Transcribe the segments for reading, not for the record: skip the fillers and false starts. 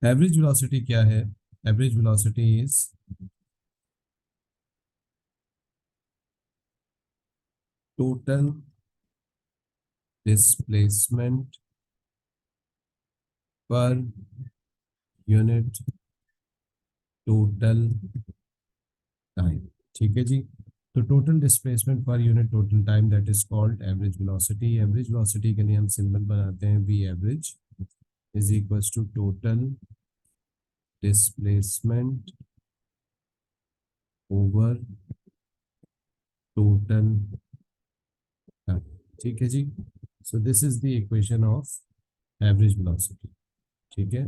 Average velocity क्या है? Average velocity is total displacement per unit total time. ठीक है जी। तो total displacement per unit total time that is called average velocity. Average velocity के लिए हम सिंबल बनाते हैं v average is equals to total displacement over total time. ठीक है जी। So this is the equation of average velocity. ठीक है।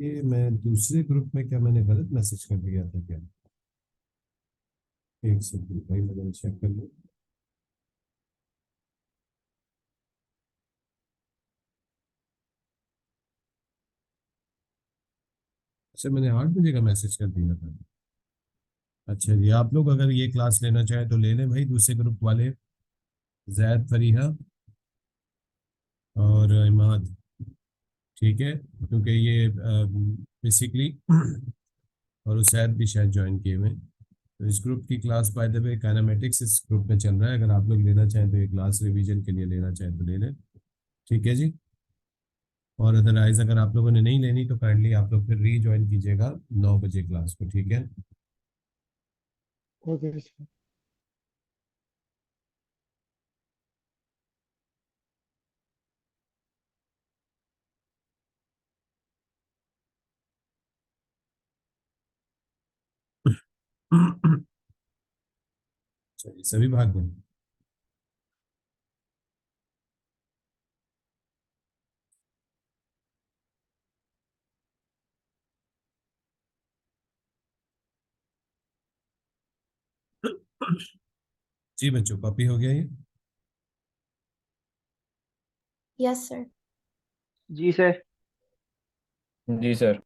ये मैं दूसरे ग्रुप में क्या मैंने गलत मैसेज कर दिया था क्या? एक सेकंड भाई, मैं चेक कर लूँ। अच्छा, मैंने 8 बजे का मैसेज कर दिया था। अच्छा जी, आप लोग अगर ये क्लास लेना चाहें तो ले लें भाई, दूसरे ग्रुप वाले, जैद, फरीहा और इमाद। ठीक है, क्योंकि ये बेसिकली और उसैद भी शायद ज्वाइन किए हुए हैं। तो इस ग्रुप की class by the way kinematics इस ग्रुप में चल रहा है। अगर आप लोग लेना चाहें तो ये क्लास रिवीजन के लिए लेना चाहें तो ले लें। ठीक है जी। और अदरवाइज अगर आप लोगों ने नहीं लेनी तो काइंडली आप लोग फिर रीज्वाइन कीजिएगा 9 बजे क्लास को। ठीक है। Okay sir. चलिए, सभी भाग गए। जी बच्चों, कॉपी हो गया ये? Yes sir. जी सर। जी सर।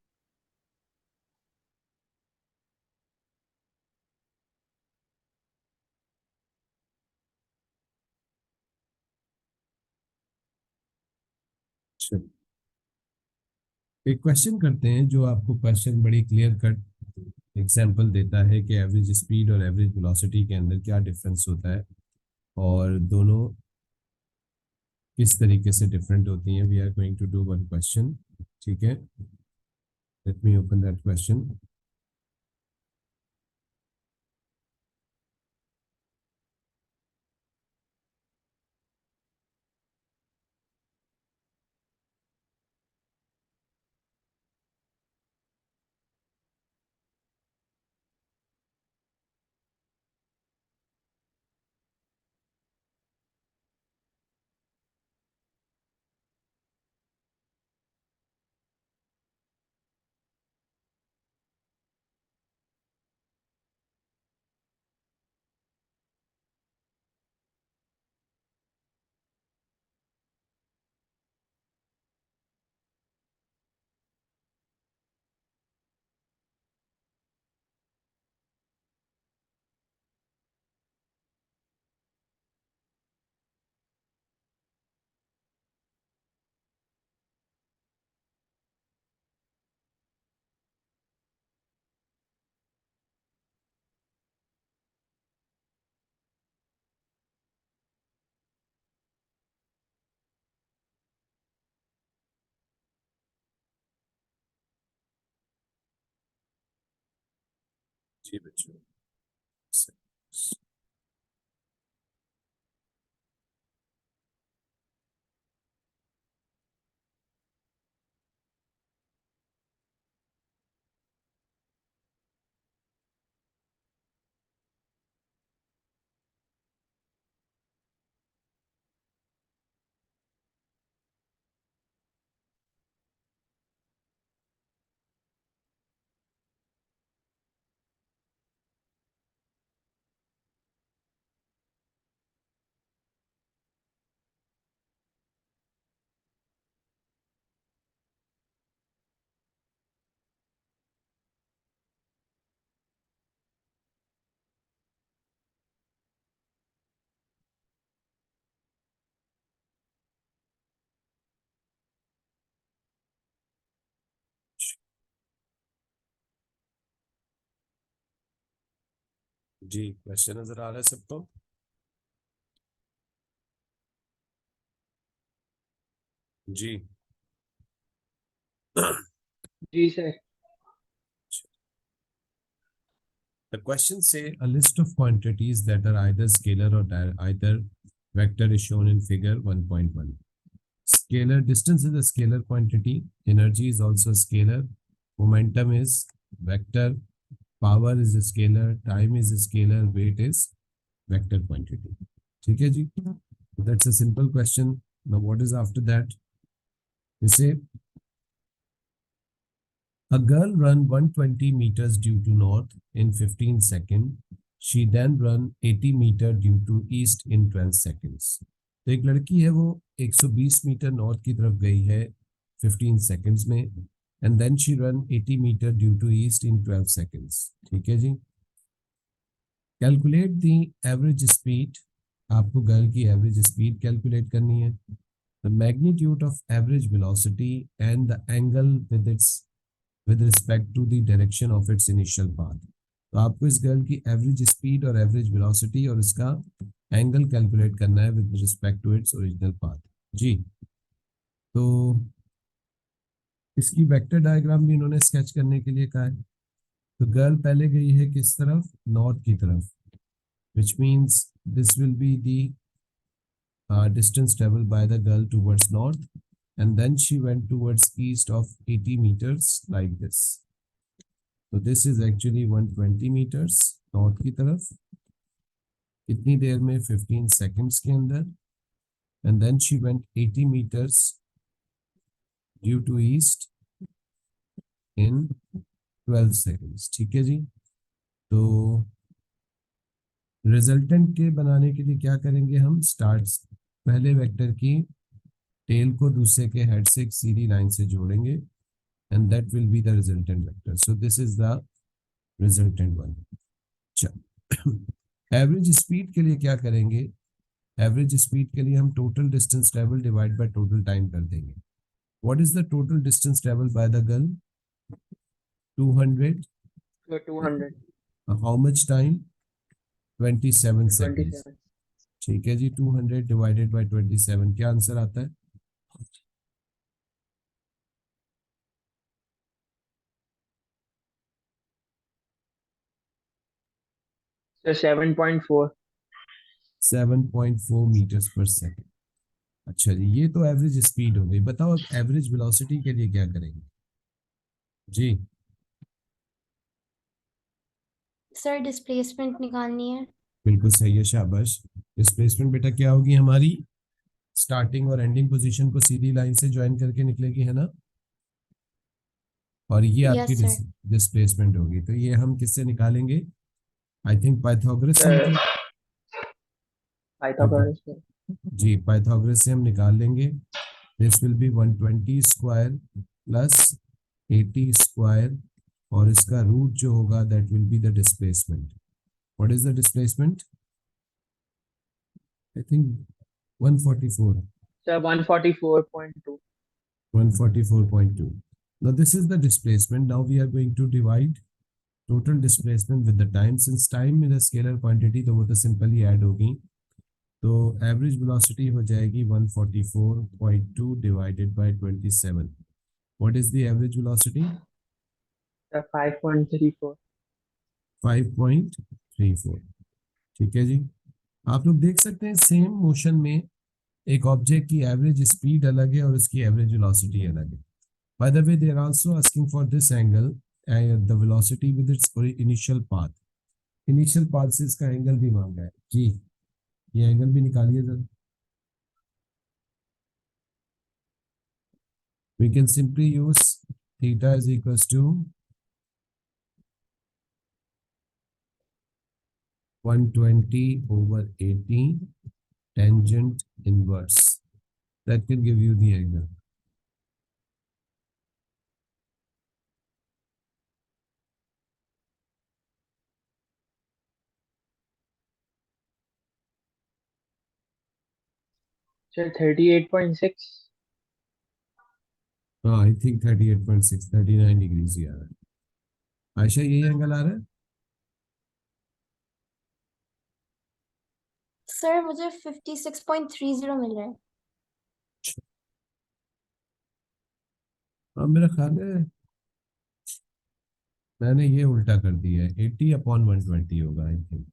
चलिए, एक क्वेश्चन करते हैं जो आपको क्वेश्चन बड़ी क्लियर कट एग्जांपल देता है कि एवरेज स्पीड और एवरेज वेलोसिटी के अंदर क्या डिफरेंस होता है और दोनों किस तरीके से डिफरेंट होती हैं। We are going to do one question. ठीक है, let me open that question. जी बच्चों, जी क्वेश्चन नजर आ रहा है सबको? जी जी sir. The questions say a list of quantities that are either scalar or either vector is shown in figure 1.1. Scalar distance is a scalar quantity, energy is also scalar, momentum is vector, power is a scalar, time is a scalar, weight is vector quantity. ठीक है जी? That's a simple question. Now what is after that? You say a girl run 120 meters due to north in 15 seconds. She then run 80 meter due to east in 12 seconds. तो एक लड़की है वो 120 metre north की तरफ गई है 15 seconds में and then she run 80 meter due to east in 12 seconds. ठीक है जी. Calculate the average speed. आपको गर्ल की एवरेज स्पीड कैलकुलेट करनी है. The magnitude of average velocity and the angle with its with respect to the direction of its initial path. तो आपको इस गर्ल की एवरेज स्पीड और एवरेज वेलोसिटी और इसका एंगल कैलकुलेट करना है with respect to its original path. जी तो इसकी वेक्टर डायग्राम भी इन्होंने स्केच करने के लिए कहा है. तो गर्ल पहले गई है किस तरफ? नॉर्थ की तरफ, which means this will be the distance travelled by the girl towards north and then she went towards east of 80 meters like this. So this is actually 120 meters north की तरफ. कितनी देर में? 15 seconds के अंदर. And then she went 80 meters due to east in 12 seconds. ठीक है जी. तो रिजल्टेंट के बनाने के लिए क्या करेंगे हम? स्टार्ट पहले वेक्टर की टेल को दूसरे के हेड से एक सीधी लाइन से जोड़ेंगे and that will be the resultant vector. So this is the resultant one. Average speed के लिए क्या करेंगे? एवरेज स्पीड के लिए हम total distance travel divide by total time कर देंगे. What is the total distance travel by the girl? 200. So 200. How much time? 27 seconds. 27. ठीक है जी. 200 डिवाइडेड बाय 27 क्या आंसर आता है? So 7.4. 7.4 मीटर्स पर सेकेंड. अच्छा जी, ये तो एवरेज स्पीड हो गई. बताओ अब एवरेज वेलोसिटी के लिए क्या करेंगे? जी सर डिस्प्लेसमेंट निकालनी है. बिल्कुल सही है, शाबाश. डिस्प्लेसमेंट बेटा क्या होगी हमारी? स्टार्टिंग और एंडिंग पोजीशन को सीधी लाइन से ज्वाइन करके निकलेगी, है ना? और ये आपकी यस सर. डिस्प्लेसमेंट होगी. तो ये हम किससे निकालेंगे? आई थिंक पाइथागोरस से Pythagoras. जी पाइथागोरस से हम निकाल लेंगे. This will be 120 square plus 80 square और इसका रूट जो होगा that will be the displacement. What is the displacement? I think 144. So 144.2. 144.2. Now this is the displacement. Now we are going to divide total displacement with the time. Since time is a scalar quantity तो वो तो simply add होगी. तो average velocity हो जाएगी 144.2 divided by 27. What is the average velocity? So 5.34. 5.34. ठीक है जी. आप लोग देख सकते हैं सेम मोशन में एक ऑब्जेक्ट की एवरेज स्पीड अलग है और उसकी एवरेज वेलोसिटी अलग है. By the way, they are also asking for this angle and the velocity with its initial path. Initial path से इसका एंगल भी मांगा है जी. ये एंगल भी निकालिए जरा. We can simply use theta is equals to 120 over 80 tangent inverse. That can give you the angle. So 38.6. हाँ आई थिंक 38.6 39 डिग्रीज ही आ रहा है. आयशा यही एंगल आ रहा है? सर मुझे 56.30 मिल रहा है। अब मेरा ख्याल है मैंने ये उल्टा कर दिया है, 80/120 होगा आई थिंक,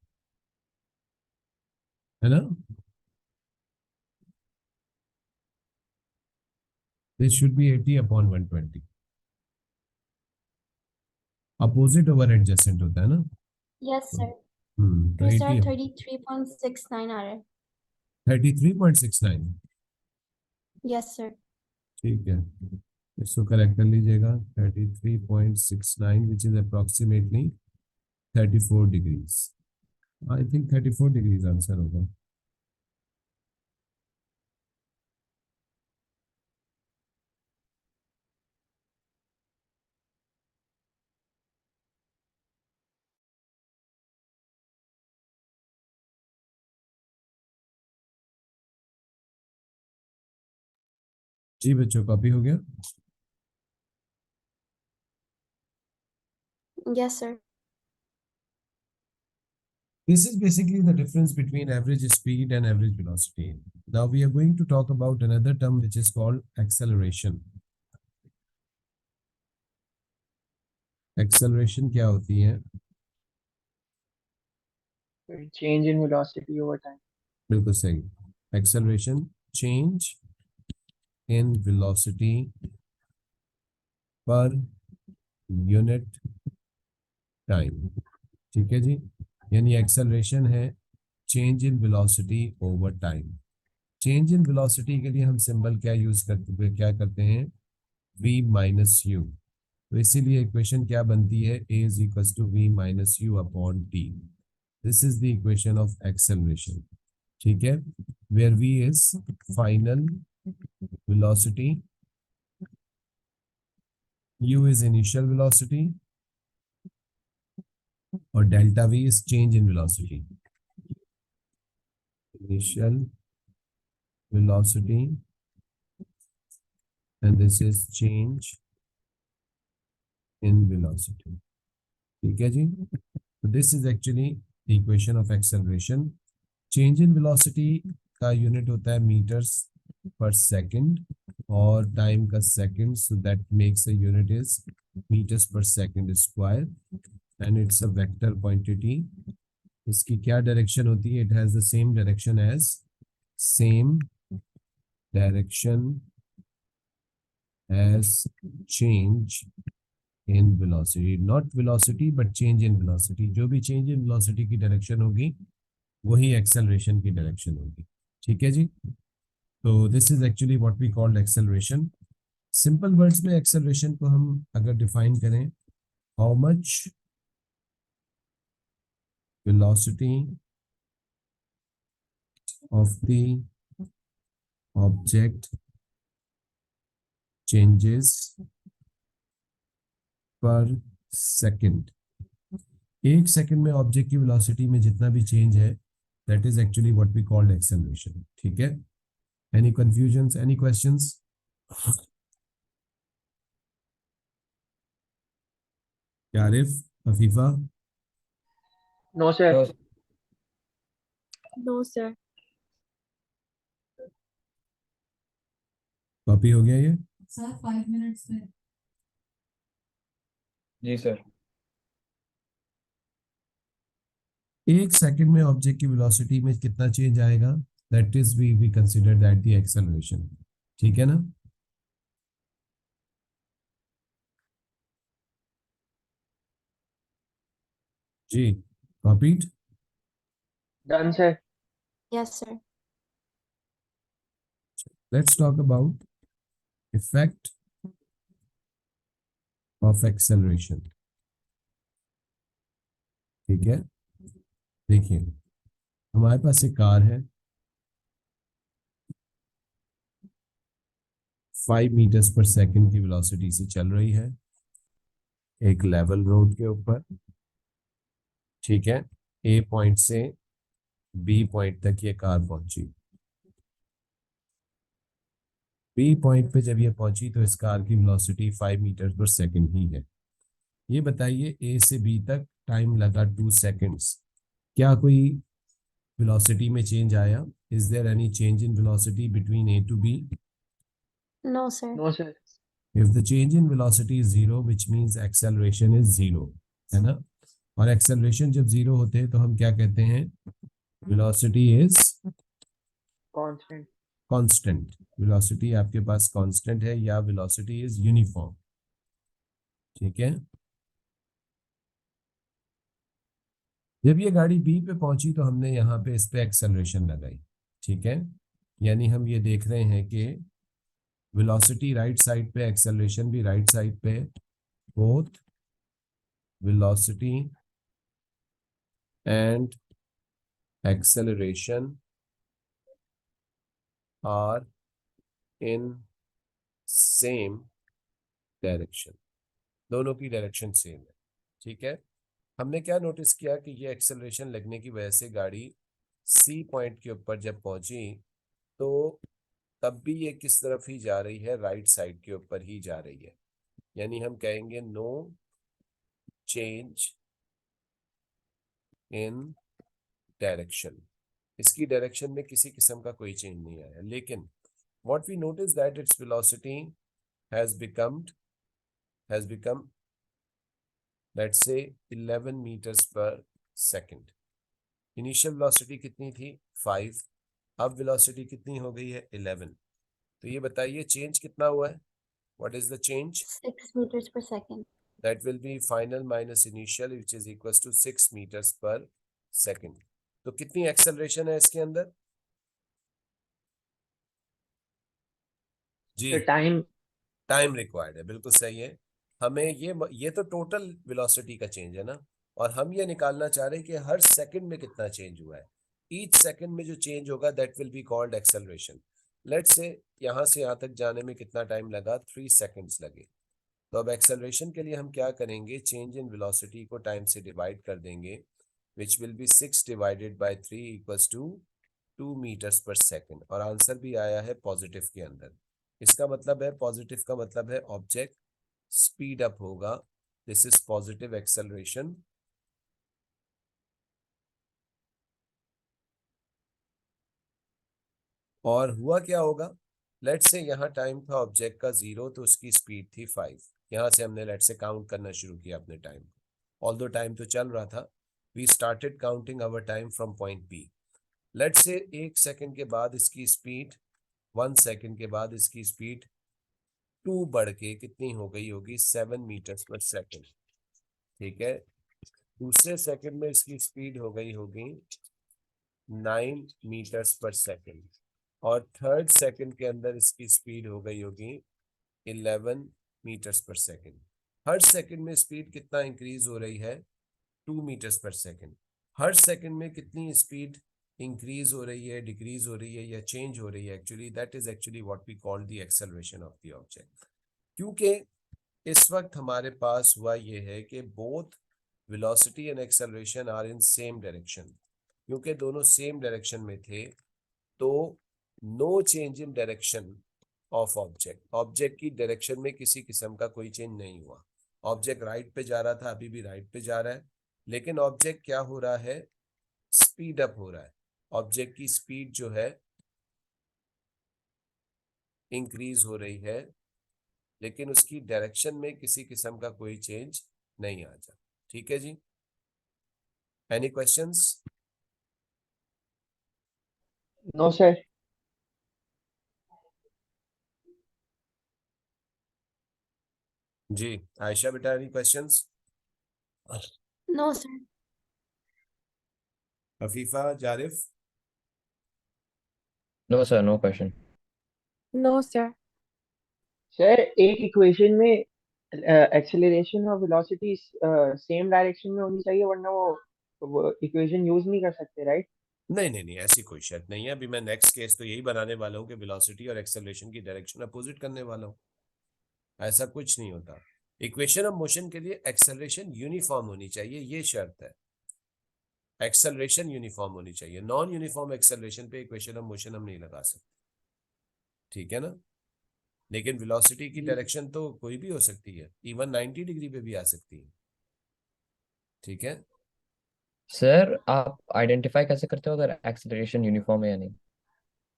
है ना? This should be 80/120। Opposite over adjacent होता है ना? Yes sir. तो तो सर 80 33.69 आ रहा है। 33.69। Yes sir. ठीक है, इसको करेक्ट कर लीजिएगा। 33.69 which is approximately 34 degrees. I think 34 degrees answer होगा। जी बच्चों, कॉपी हो गया? Yes sir. This is basically the difference between average speed and average velocity. Now we are going to talk about another term which is called acceleration. Acceleration क्या होती है? Change in velocity over time. बिल्कुल सही। Acceleration, change in velocity per unit time. ठीक है जी, यानी acceleration है change in velocity over time. Change in velocity के लिए हम सिंबल क्या यूज करते हैं? v minus u. तो इसीलिए इक्वेशन क्या बनती है? a is equal to v minus u upon t. This is the equation of acceleration. ठीक है, where v is final velocity, u is initial velocity और delta v is change in velocity. Initial velocity and this is change in velocity. ठीक है जी, तो this is actually the equation of acceleration. Change in velocity का unit होता है meters per second और time का second, so that makes a unit is meters per second square and it's a vector quantity. इसकी क्या direction होती है? It has the same direction as change in velocity, not velocity but change in velocity. जो भी change in velocity की direction होगी वही acceleration की डायरेक्शन होगी। ठीक है जी, तो this is actually what we called acceleration. Simple words में एक्सेलरेशन को हम अगर डिफाइन करें, how much velocity of the object changes per second. एक सेकंड में ऑब्जेक्ट की वेलोसिटी में जितना भी चेंज है, that is actually what we called acceleration. ठीक है, any confusions, any questions? Arif, Afifa? No, sir. No, no sir. Copy हो गया ये? सर 5 मिनट्स में। जी सर। एक सेकंड में ऑब्जेक्ट की वेलोसिटी में कितना चेंज आएगा, that is we consider that the acceleration. ठीक है ना? जी, copied? Done, sir. Yes sir. Let's talk about effect of acceleration. ठीक है, देखिए हमारे पास एक कार है, 5 मीटर्स पर सेकंड की वेलोसिटी से चल रही है एक लेवल रोड के ऊपर। ठीक है, ए पॉइंट से बी पॉइंट तक ये कार पहुंची। बी पॉइंट पे जब ये पहुंची तो इस कार की वेलोसिटी 5 मीटर पर सेकंड ही है। ये बताइए ए से बी तक टाइम लगा 2 सेकंड्स, क्या कोई velocity में change आया? Is there any change in velocity between A to B? No, sir. No, sir. If the change in velocity is zero, which means acceleration is zero, है ना? और acceleration जब zero होते हैं तो हम क्या कहते हैं? Velocity is Constant. constant. Velocity आपके पास constant है या velocity is uniform. ठीक है? जब ये गाड़ी B पे पहुंची तो हमने यहाँ पे इस पे acceleration लगाई. ठीक है? यानी हम ये देख रहे हैं कि velocity राइट साइड पे, acceleration भी राइट साइड पे, both velocity and acceleration are in same direction. दोनों की डायरेक्शन सेम है. ठीक है? हमने क्या नोटिस किया कि ये एक्सेलरेशन लगने की वजह से गाड़ी सी पॉइंट के ऊपर जब पहुंची तो तब भी ये किस तरफ ही जा रही है? राइट साइड के ऊपर ही जा रही है. यानी हम कहेंगे नो चेंज इन डायरेक्शन. इसकी डायरेक्शन में किसी किस्म का कोई चेंज नहीं आया. लेकिन what we notice that its velocity has become let's say 11 meters per second. Initial velocity कितनी थी? 5. अब वेलोसिटी कितनी हो गई है? 11. तो ये बताइए चेंज कितना हुआ है? What is the change? 6 meters per second. That will be final minus initial which is equals to 6 meters per second. तो कितनी एक्सेलरेशन है इसके अंदर? जी, The time. टाइम रिक्वायर्ड है. बिल्कुल सही है. हमें ये तो टोटल वेलोसिटी का चेंज है ना, और हम ये निकालना चाह रहे हैं कि हर सेकंड में कितना चेंज हुआ है. ईच सेकंड में जो चेंज होगा that will be called acceleration. Let's say यहाँ से यहाँ तक जाने में कितना टाइम लगा? 3 सेकंड्स लगे. तो अब एक्सेलरेशन के लिए हम क्या करेंगे? चेंज इन वेलोसिटी को टाइम से डिवाइड कर देंगे, which will be 6 divided by 3 equals to 2 metres per second. और आंसर भी आया है पॉजिटिव के अंदर. इसका मतलब है, पॉजिटिव का मतलब है ऑब्जेक्ट स्पीड अप होगा. This is positive acceleration. और हुआ क्या होगा? लेट से यहाँ टाइम था ऑब्जेक्ट का 0, तो उसकी स्पीड थी 5. यहाँ से हमने लेट से काउंट करना शुरू किया अपने टाइम को. ऑल्दो टाइम तो चल रहा था, we started counting our time from point B. Let say 1 second के बाद इसकी स्पीड, 1 सेकंड के बाद इसकी स्पीड 2 बढ़ के कितनी हो गई होगी? 7 मीटर्स पर सेकंड. ठीक है? दूसरे सेकंड में इसकी स्पीड हो गई होगी 9 मीटर्स पर सेकंड. और थर्ड सेकंड के अंदर इसकी स्पीड हो गई होगी 11 मीटर्स पर सेकंड. हर सेकंड में स्पीड कितना इंक्रीज हो रही है? 2 मीटर्स पर सेकंड. हर सेकंड में कितनी स्पीड इंक्रीज हो रही है, डिक्रीज हो रही है या चेंज हो रही है? Actually that is actually what we call the acceleration of the object. क्योंकि इस वक्त हमारे पास हुआ ये है कि both velocity and acceleration are in same direction. क्योंकि दोनों सेम डायरेक्शन में थे तो no change in direction of object. Object की डायरेक्शन में किसी किस्म का कोई चेंज नहीं हुआ. ऑब्जेक्ट राइट पे जा रहा था, अभी भी राइट पे जा रहा है. लेकिन ऑब्जेक्ट क्या हो रहा है? स्पीड अप हो रहा है. ऑब्जेक्ट की स्पीड जो है इंक्रीज हो रही है, लेकिन उसकी डायरेक्शन में किसी किस्म का कोई चेंज नहीं आ जा. ठीक है जी? Any questions? No, sir. जी आयशा बेटा, any questions? No, sir. Afifa, Zarif? No, sir, no question. No, sir. Sir, एक इक्वेशन में एक्सेलरेशन और वेलोसिटी सेम डायरेक्शन में होनी चाहिए, वरना वो इक्वेशन यूज नहीं कर सकते, राइट? नहीं नहीं नहीं, ऐसी कोई शर्त नहीं है. अभी मैं नेक्स्ट केस तो यही बनाने वाला हूँ कि वेलोसिटी और एक्सेलरेशन की डायरेक्शन अपोजिट करने वाला हूँ. ऐसा कुछ नहीं होता. इक्वेशन ऑफ मोशन के लिए एक्सेलरेशन यूनिफॉर्म होनी चाहिए, ये शर्त है. एक्सेलरेशन यूनिफॉर्म होनी चाहिए. नॉन यूनिफॉर्म एक्सेलरेशन पे इक्वेशन ऑफ मोशन हम नहीं लगा सकते. ठीक है ना? लेकिन वेलोसिटी की डायरेक्शन तो कोई भी हो सकती है, इवन 90 डिग्री पे भी आ सकती है. ठीक है? सर आप आइडेंटिफाई कैसे करते हो अगर एक्सेलरेशन यूनिफॉर्म है या नहीं?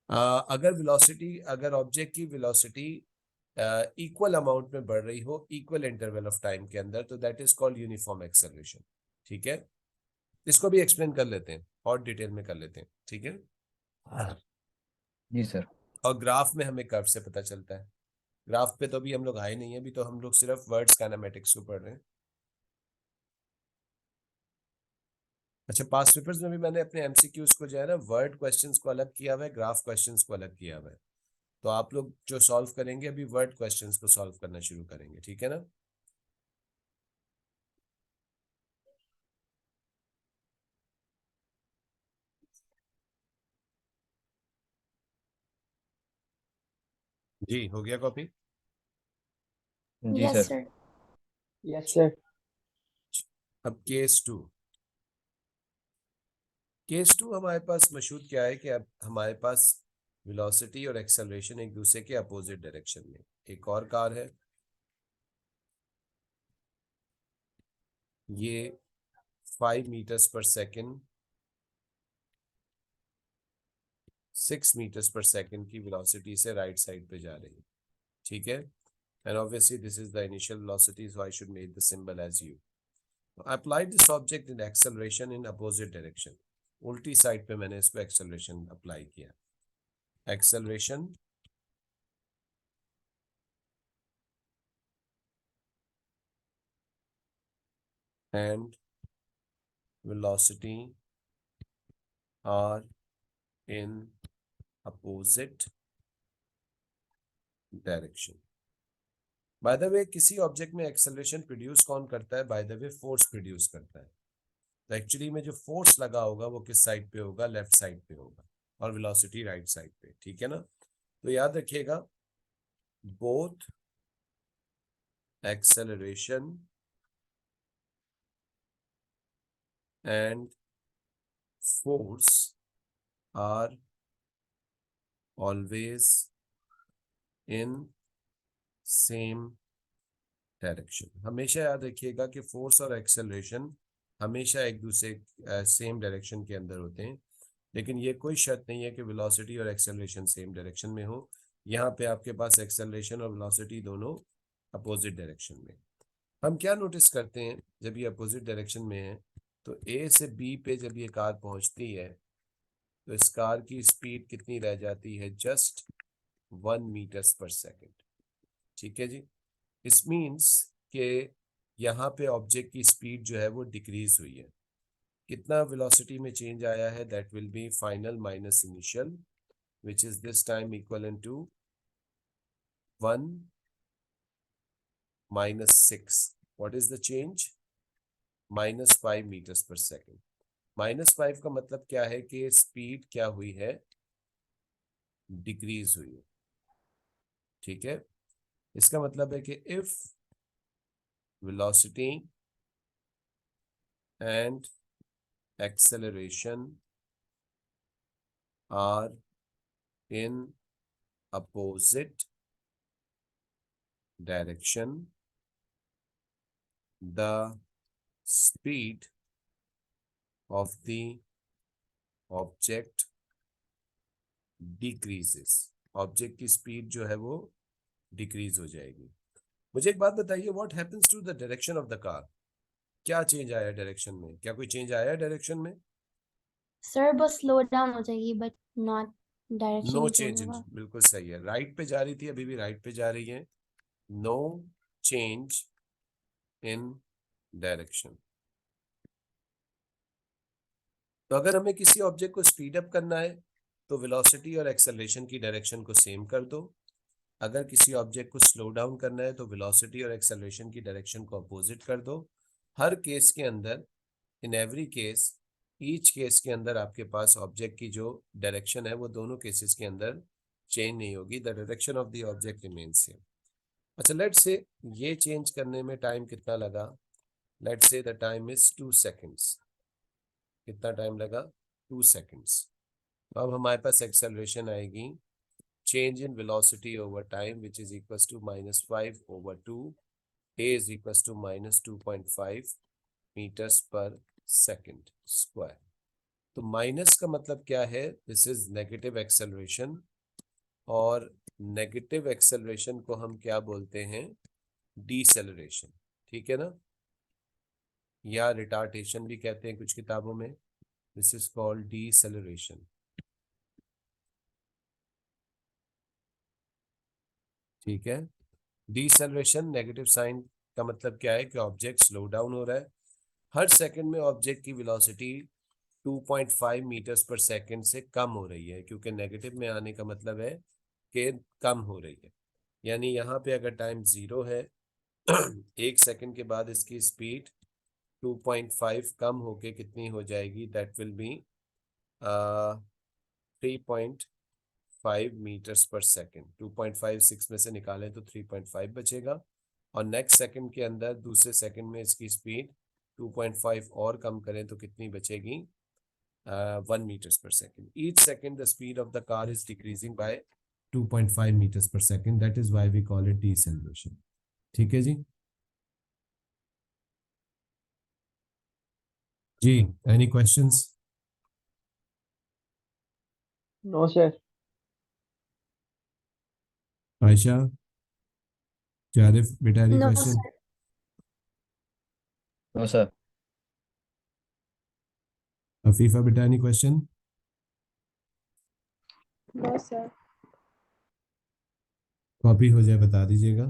अगर ऑब्जेक्ट की वेलोसिटी इक्वल अमाउंट में बढ़ रही हो इक्वल इंटरवल ऑफ टाइम के अंदर, तो that is called uniform acceleration. ठीक है, इसको भी एक्सप्लेन कर लेते हैं और डिटेल में कर लेते हैं। ठीक है, जी सर। और ग्राफ में हमें कर्व से पता चलता है। ग्राफ पे तो अभी हम लोग आए नहीं है, अभी तो हम लोग सिर्फ वर्ड्स काइनेमेटिक्स को पढ़ रहे हैं। अच्छा, पास्ट पेपर्स में भी मैंने अपने एमसीक्यूज को जो है ना वर्ड क्वेश्चंस को अलग किया हुआ है, ग्राफ क्वेश्चंस को अलग किया हुआ है। तो आप लोग जो सॉल्व करेंगे अभी वर्ड क्वेश्चंस को सॉल्व करना शुरू करेंगे। ठीक है ना? जी, हो गया कॉपी? जी Yes, sir. sir. Yes, sir. अब केस टू हमारे पास मशहूर क्या है कि अब हमारे पास वेलोसिटी और एक्सेलरेशन एक दूसरे के अपोजिट डायरेक्शन में। एक और कार है, ये 5 मीटर्स पर सेकेंड 6 मीटर्स पर सेकेंड की वेलोसिटी से राइट साइड पे जा रही है। ठीक है, and obviously this is the initial velocity, so I should make the symbol as u. I applied this object in acceleration in opposite direction. उल्टी साइड पे मैंने इसको एक्सेलरेशन अप्लाई किया। Acceleration and velocity are in opposite direction. By the way, किसी object में acceleration produce कौन करता है? By the way, force produce करता है। तो एक्चुअली में जो फोर्स लगा होगा वो किस साइड पे होगा? लेफ्ट साइड पे होगा, और वेलोसिटी राइट साइड पे। ठीक है ना? तो याद रखिएगा, both acceleration and force are always in same direction. हमेशा याद रखिएगा कि फोर्स और एक्सेलरेशन हमेशा एक दूसरे सेम डायरेक्शन के अंदर होते हैं, लेकिन ये कोई शर्त नहीं है कि वेलोसिटी और एक्सेलरेशन सेम डायरेक्शन में हो। यहाँ पे आपके पास एक्सेलरेशन और वेलोसिटी दोनों अपोजिट डायरेक्शन में। हम क्या नोटिस करते हैं जब ये अपोजिट डायरेक्शन में है? तो ए से बी पे जब ये कार पहुंचती है तो इस कार की स्पीड कितनी रह जाती है? जस्ट 1 मीटर्स पर सेकेंड। ठीक है जी, इस मीन्स के यहाँ पे ऑब्जेक्ट की स्पीड जो है वो डिक्रीज हुई है। कितना वेलोसिटी में चेंज आया है? That will be final minus initial, which is this time equivalent to 1 minus 6. What is the change? minus 5 meters per second. -5 का मतलब क्या है कि स्पीड क्या हुई है? डिक्रीज हुई है। ठीक है, इसका मतलब है कि if velocity and acceleration are in opposite direction, the speed of the object decreases. Object की स्पीड जो है वो डिक्रीज हो जाएगी। मुझे एक बात बताइए, what happens to the direction of the car? क्या चेंज आया डायरेक्शन में? क्या कोई चेंज आया डायरेक्शन में? Sir, बस slow down हो जाएगी, but not direction नो ही change चेंज। होगा. बिल्कुल सही है, राइट पे जा रही थी, अभी भी राइट पे जा रही है। No change in direction. तो अगर हमें किसी ऑब्जेक्ट को स्पीड अप करना है तो वेलोसिटी और एक्सेलरेशन की डायरेक्शन को सेम कर दो। अगर किसी ऑब्जेक्ट को स्लो डाउन करना है तो वेलोसिटी और एक्सेलरेशन की डायरेक्शन को अपोजिट कर दो। हर केस के अंदर, in every case, each case के अंदर आपके पास ऑब्जेक्ट की जो डायरेक्शन है वो दोनों केसेस के अंदर चेंज नहीं होगी। The direction of the object remains same. अच्छा, लेट्स से ये चेंज करने में टाइम कितना लगा? Let's say the time is 2 seconds. कितना टाइम लगा? 2 सेकेंड्स। अब हमारे पास एक्सेलरेशन आएगी change in velocity over time, which is equals to -5/2. A is equals to -2.5 meters per second square. तो माइनस का मतलब क्या है, दिस इज नेगेटिव एक्सेलरेशन, और नेगेटिव एक्सेलरेशन को हम क्या बोलते हैं, डीसेलरेशन, ठीक है ना, या रिटार्डेशन भी कहते हैं कुछ किताबों में। दिस इज कॉल्ड डीसेलरेशन, ठीक है। डीसेलरेशन नेगेटिव साइन का मतलब क्या है कि ऑब्जेक्ट स्लो डाउन हो रहा है। हर सेकंड में ऑब्जेक्ट की वेलोसिटी 2.5 मीटर्स पर सेकंड से कम हो रही है, क्योंकि नेगेटिव में आने का मतलब है कि कम हो रही है। यानी यहाँ पे अगर टाइम 0 है, 1 सेकंड के बाद इसकी स्पीड 2.5 कम होके कितनी हो जाएगी, that will be 3.5 metres per second. 2.56 में से निकालें तो 3.5 बचेगा, और नेक्स्ट सेकंड के अंदर दूसरे सेकंड में इसकी स्पीड 2.5 और कम करें तो कितनी बचेगी, 1 meters per second. Each second the speed of the car is decreasing by 2.5 meters per second. That is why we call it deceleration. ठीक है जी। जी, any questions? No sir. Ayesha, Zarif, बेटा any No, question? sir. No sir. Afifa बेटा any question? No, sir. कॉपी हो जाए बता दीजिएगा।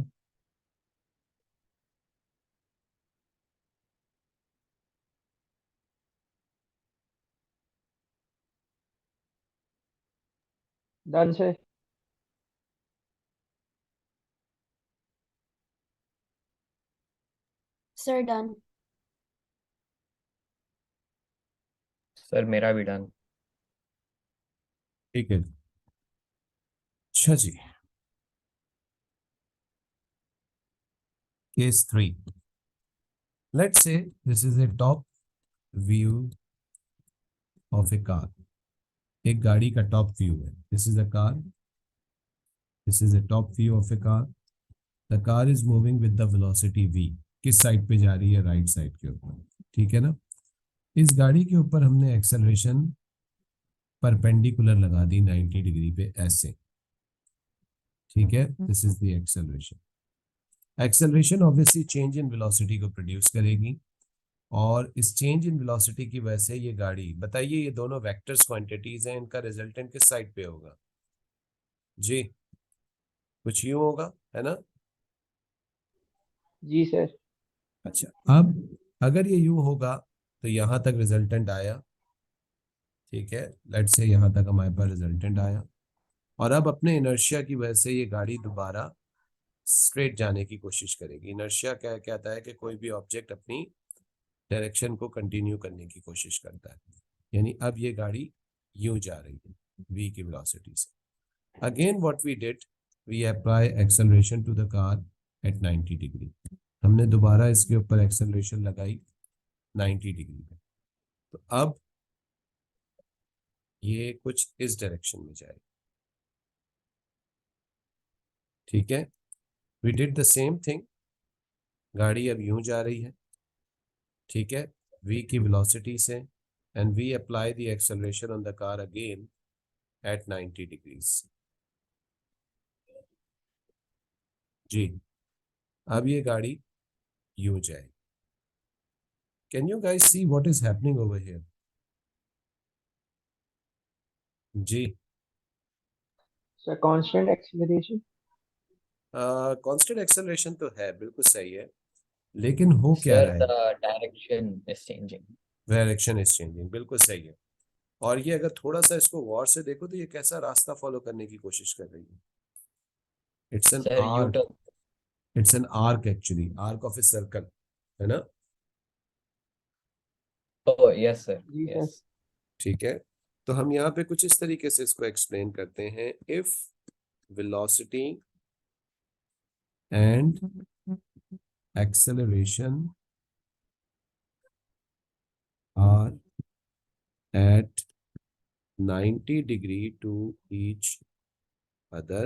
Done sir. Sir, done. Sir मेरा भी डन। ठीक है, अच्छा जी। Case 3. Let's say this is a top view of a car. एक गाड़ी का टॉप व्यू है। This is a car. This is a top view of a car. The car is moving with the velocity v. किस side पे जा रही है, right side के ऊपर, ठीक है ना। इस गाड़ी के ऊपर हमने एक्सेलरेशन परपेंडिकुलर लगा दी 90 डिग्री पे ऐसे, ठीक है। This is the acceleration. Acceleration obviously change in velocity को प्रोड्यूस करेगी, और इस चेंज इन वेलोसिटी की वजह से ये गाड़ी, बताइए ये दोनों वेक्टर्स क्वांटिटीज हैं, इनका रिजल्टेंट किस साइड पे होगा जी, कुछ यूं होगा है ना। जी सर। अच्छा, अब अगर ये यूं होगा तो यहां तक रिजल्टेंट आया, ठीक है, लेट्स से यहां तक हमारे पास रिजल्टेंट आया, और अब अपने इनर्शिया की वजह से ये गाड़ी दोबारा स्ट्रेट जाने की कोशिश करेगी। इनर्शिया क्या कहता है कि कोई भी ऑब्जेक्ट अपनी डायरेक्शन को कंटिन्यू करने की कोशिश करता है, यानी अब ये गाड़ी यूं जा रही है v की वेलोसिटी से। Again what we did, we apply acceleration to the car at 90 degree. हमने दोबारा इसके ऊपर एक्सेलरेशन लगाई 90 डिग्री पे, तो अब ये कुछ इस डायरेक्शन में जाएगी, ठीक है। We did the same thing, गाड़ी अब यूं जा रही है, ठीक है, v की वेलोसिटी से, and we apply the acceleration on the car again at 90 degrees. जी, अब ये गाड़ी यूं जाएगी। Can you guys see what is happening over here जी। Sir constant acceleration. Constant acceleration तो है, बिल्कुल सही है, लेकिन हो क्या सर रहा द है, direction is changing. Direction is changing, बिल्कुल सही है। और ये अगर थोड़ा सा इसको गौर से देखो तो ये कैसा रास्ता फॉलो करने की कोशिश कर रही है, it's an sir you arc, turn. It's an arc actually, arc of a circle, है ना। ओह यस सर, जी सर। यस। ठीक है, तो हम यहाँ पे कुछ इस तरीके से इसको एक्सप्लेन करते हैं। If velocity and acceleration are at 90 degree to each other,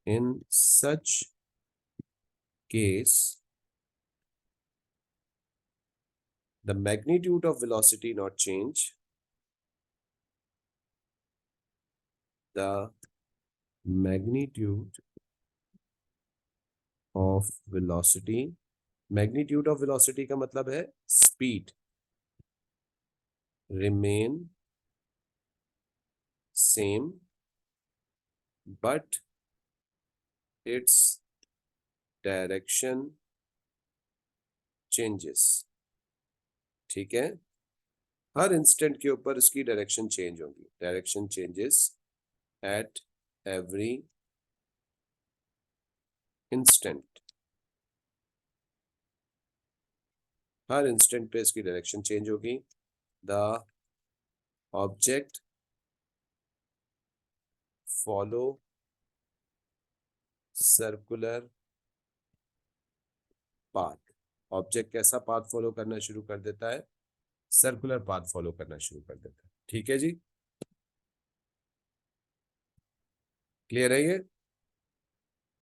in such case the magnitude of velocity not change, the magnitude of velocity, magnitude of velocity का मतलब है speed, remain same but its direction changes. ठीक है, हर instant के ऊपर इसकी direction change होगी. Direction changes at every instant. Her instant पे इसकी डायरेक्शन चेंज होगी. The object follow circular path. Object कैसा पाथ फॉलो करना शुरू कर देता है? सर्कुलर पाथ फॉलो करना शुरू कर देता है. ठीक है जी, क्लियर है ये?